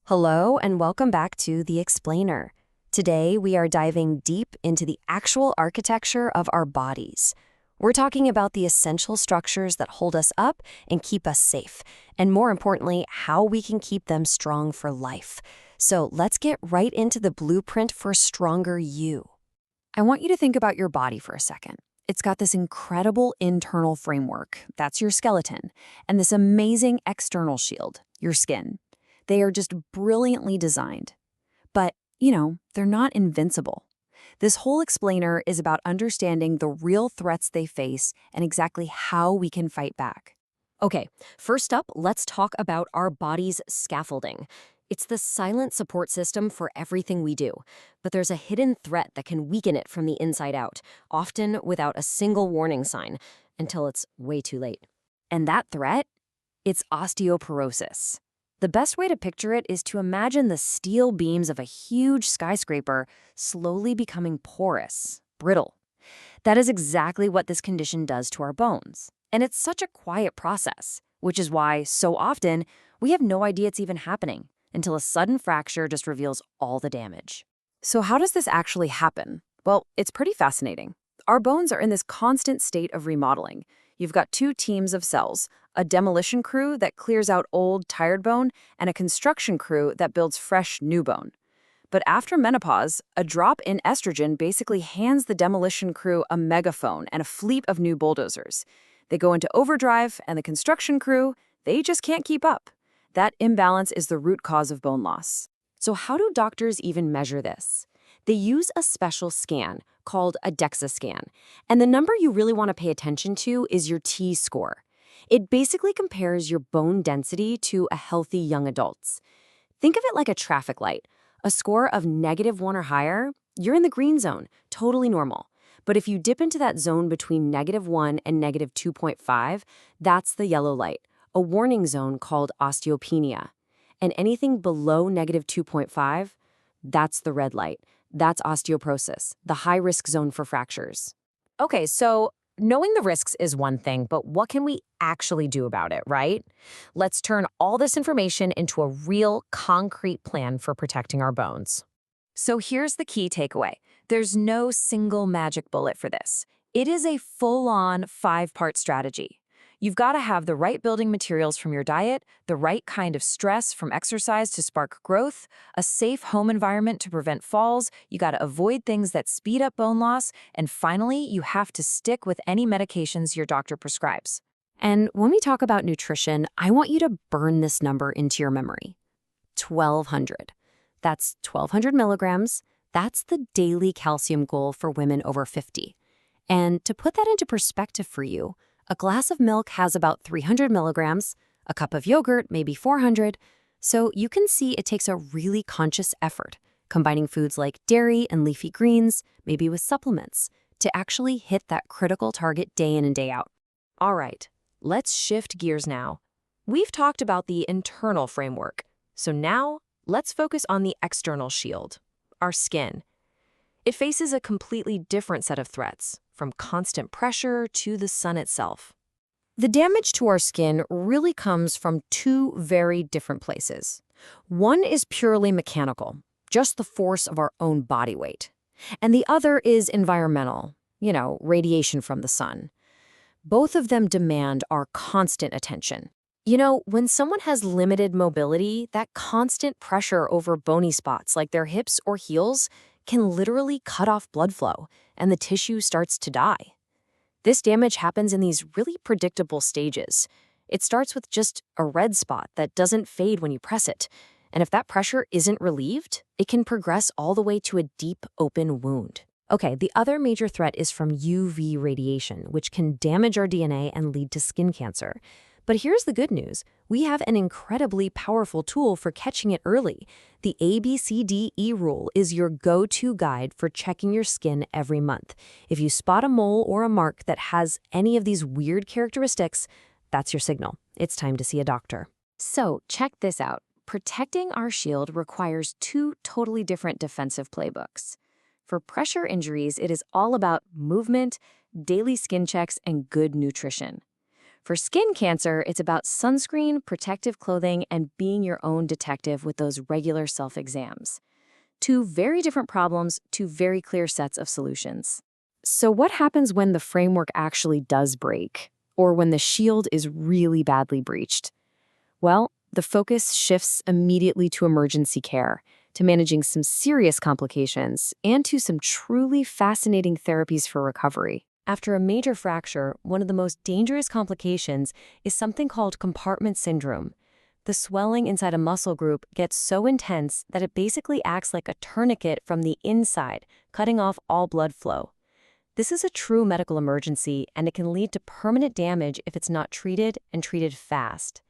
Hello, and welcome back to The Explainer. Today, we are diving deep into the actual architecture of our bodies. We're talking about the essential structures that hold us up and keep us safe, and more importantly, how we can keep them strong for life. So let's get right into the blueprint for a stronger you. I want you to think about your body for a second. It's got this incredible internal framework, that's your skeleton, and this amazing external shield, your skin. They are just brilliantly designed. But, they're not invincible. This whole explainer is about understanding the real threats they face and exactly how we can fight back. Okay, first up, let's talk about our body's scaffolding. It's the silent support system for everything we do, but there's a hidden threat that can weaken it from the inside out, often without a single warning sign, until it's way too late. And that threat? It's osteoporosis. The best way to picture it is to imagine the steel beams of a huge skyscraper slowly becoming porous, brittle. That is exactly what this condition does to our bones. And it's such a quiet process, which is why, so often, we have no idea it's even happening until a sudden fracture just reveals all the damage. So how does this actually happen? Well, it's pretty fascinating. Our bones are in this constant state of remodeling. You've got two teams of cells, a demolition crew that clears out old, tired bone, and a construction crew that builds fresh, new bone. But after menopause, a drop in estrogen basically hands the demolition crew a megaphone and a fleet of new bulldozers. They go into overdrive, and the construction crew, they just can't keep up. That imbalance is the root cause of bone loss. So how do doctors even measure this? They use a special scan called a DEXA scan, and the number you really want to pay attention to is your T-score. It basically compares your bone density to a healthy young adult's. Think of it like a traffic light. A score of -1 or higher, you're in the green zone, totally normal. But if you dip into that zone between -1 and -2.5, that's the yellow light, a warning zone called osteopenia. And anything below -2.5, that's the red light. That's osteoporosis, the high-risk zone for fractures. Okay, so knowing the risks is one thing, but what can we actually do about it, right? Let's turn all this information into a real, concrete plan for protecting our bones. So here's the key takeaway. There's no single magic bullet for this. It is a full-on 5-part strategy. You've got to have the right building materials from your diet, the right kind of stress from exercise to spark growth, a safe home environment to prevent falls, you got to avoid things that speed up bone loss, and finally, you have to stick with any medications your doctor prescribes. And when we talk about nutrition, I want you to burn this number into your memory. 1,200. That's 1,200 milligrams. That's the daily calcium goal for women over 50. And to put that into perspective for you, a glass of milk has about 300 milligrams, a cup of yogurt maybe 400, so you can see it takes a really conscious effort, combining foods like dairy and leafy greens, maybe with supplements, to actually hit that critical target day in and day out. All right, let's shift gears now. We've talked about the internal framework, so now let's focus on the external shield, our skin. It faces a completely different set of threats, from constant pressure to the sun itself. The damage to our skin really comes from two very different places. One is purely mechanical, just the force of our own body weight. And the other is environmental, radiation from the sun. Both of them demand our constant attention. When someone has limited mobility, that constant pressure over bony spots like their hips or heels can literally cut off blood flow, and the tissue starts to die. This damage happens in these really predictable stages. It starts with just a red spot that doesn't fade when you press it, and if that pressure isn't relieved, it can progress all the way to a deep, open wound. Okay, the other major threat is from UV radiation, which can damage our DNA and lead to skin cancer. But here's the good news. We have an incredibly powerful tool for catching it early. The ABCDE rule is your go-to guide for checking your skin every month. If you spot a mole or a mark that has any of these weird characteristics, that's your signal. It's time to see a doctor. So check this out. Protecting our shield requires two totally different defensive playbooks. For pressure injuries, it is all about movement, daily skin checks, and good nutrition. For skin cancer, it's about sunscreen, protective clothing, and being your own detective with those regular self-exams. Two very different problems, two very clear sets of solutions. So what happens when the framework actually does break, or when the shield is really badly breached? Well, the focus shifts immediately to emergency care, to managing some serious complications, and to some truly fascinating therapies for recovery. After a major fracture, one of the most dangerous complications is something called compartment syndrome. The swelling inside a muscle group gets so intense that it basically acts like a tourniquet from the inside, cutting off all blood flow. This is a true medical emergency, and it can lead to permanent damage if it's not treated and treated fast.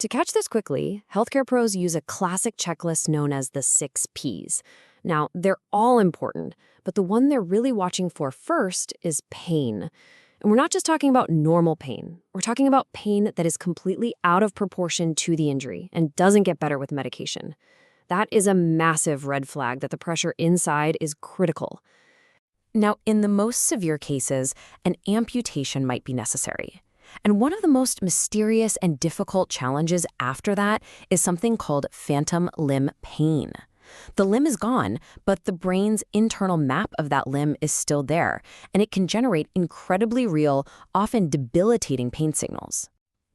To catch this quickly, healthcare pros use a classic checklist known as the 6 Ps. Now, they're all important, but the one they're really watching for first is pain. And we're not just talking about normal pain. We're talking about pain that is completely out of proportion to the injury and doesn't get better with medication. That is a massive red flag that the pressure inside is critical. Now, in the most severe cases, an amputation might be necessary. And one of the most mysterious and difficult challenges after that is something called phantom limb pain. The limb is gone, but the brain's internal map of that limb is still there, and it can generate incredibly real, often debilitating pain signals.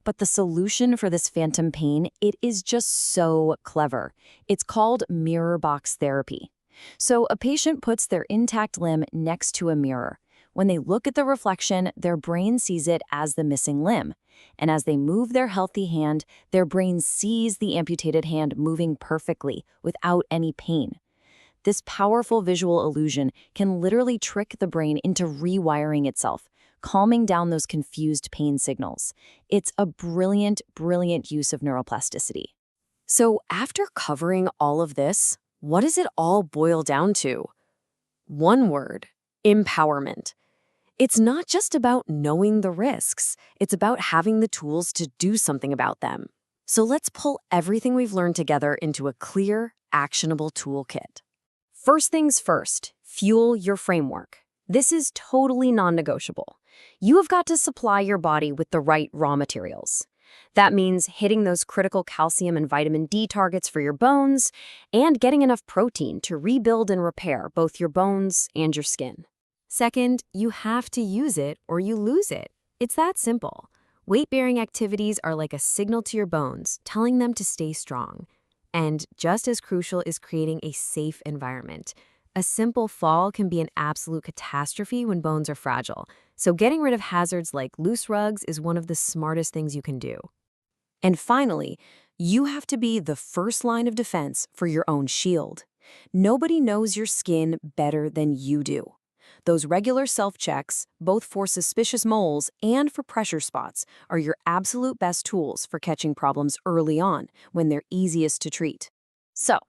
But the solution for this phantom pain, it is just so clever. It's called mirror box therapy. So a patient puts their intact limb next to a mirror. When they look at the reflection, their brain sees it as the missing limb. And as they move their healthy hand, their brain sees the amputated hand moving perfectly, without any pain. This powerful visual illusion can literally trick the brain into rewiring itself, calming down those confused pain signals. It's a brilliant, brilliant use of neuroplasticity. So after covering all of this, what does it all boil down to? One word: empowerment. It's not just about knowing the risks. It's about having the tools to do something about them. So let's pull everything we've learned together into a clear, actionable toolkit. First things first, fuel your framework. This is totally non-negotiable. You have got to supply your body with the right raw materials. That means hitting those critical calcium and vitamin D targets for your bones and getting enough protein to rebuild and repair both your bones and your skin. Second, you have to use it or you lose it. It's that simple. Weight-bearing activities are like a signal to your bones, telling them to stay strong. And just as crucial is creating a safe environment. A simple fall can be an absolute catastrophe when bones are fragile. So getting rid of hazards like loose rugs is one of the smartest things you can do. And finally, you have to be the first line of defense for your own shield. Nobody knows your skin better than you do. Those regular self-checks, both for suspicious moles and for pressure spots, are your absolute best tools for catching problems early on when they're easiest to treat. So,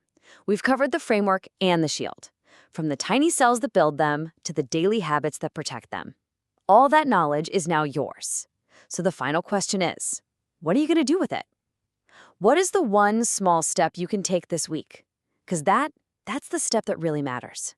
we've covered the framework and the shield, from the tiny cells that build them to the daily habits that protect them. All that knowledge is now yours. So the final question is, what are you going to do with it? What is the one small step you can take this week? Because that's the step that really matters.